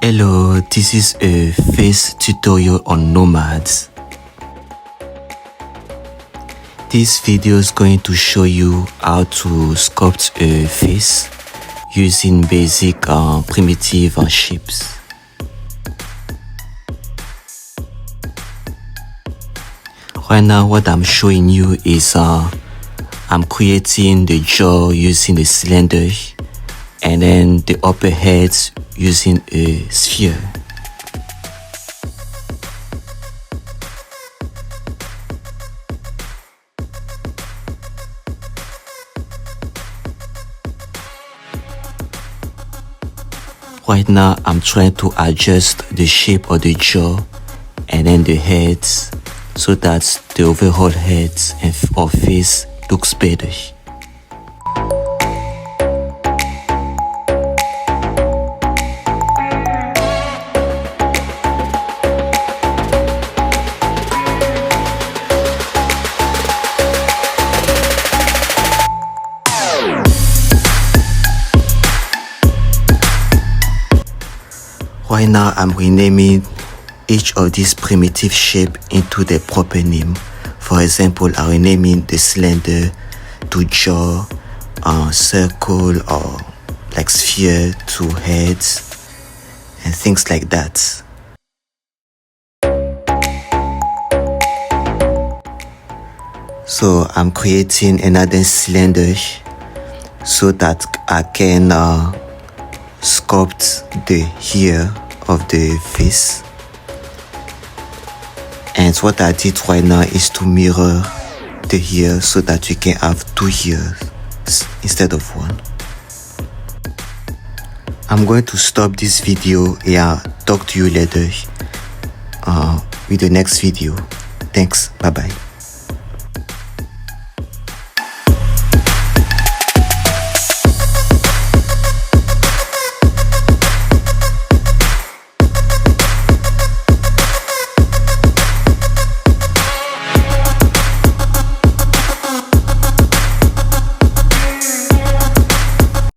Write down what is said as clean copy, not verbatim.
Hello, this is a face tutorial on nomads. This video is going to show you how to sculpt a face using basic primitive shapes. Right now what I'm showing you is I'm creating the jaw using a cylinder and then the upper head using a sphere. Right now I'm trying to adjust the shape of the jaw and then the head so that the overall head or face looks better. Right now I'm renaming each of these primitive shapes into the proper name. For example, I'm renaming the cylinder to jaw, circle or like sphere to heads and things like that. So I'm creating another cylinder so that I can sculpt the hair of the face. And what I did right now is to mirror the hair so that we can have two hairs instead of one. I'm going to stop this video and talk to you later with the next video. Thanks, bye bye.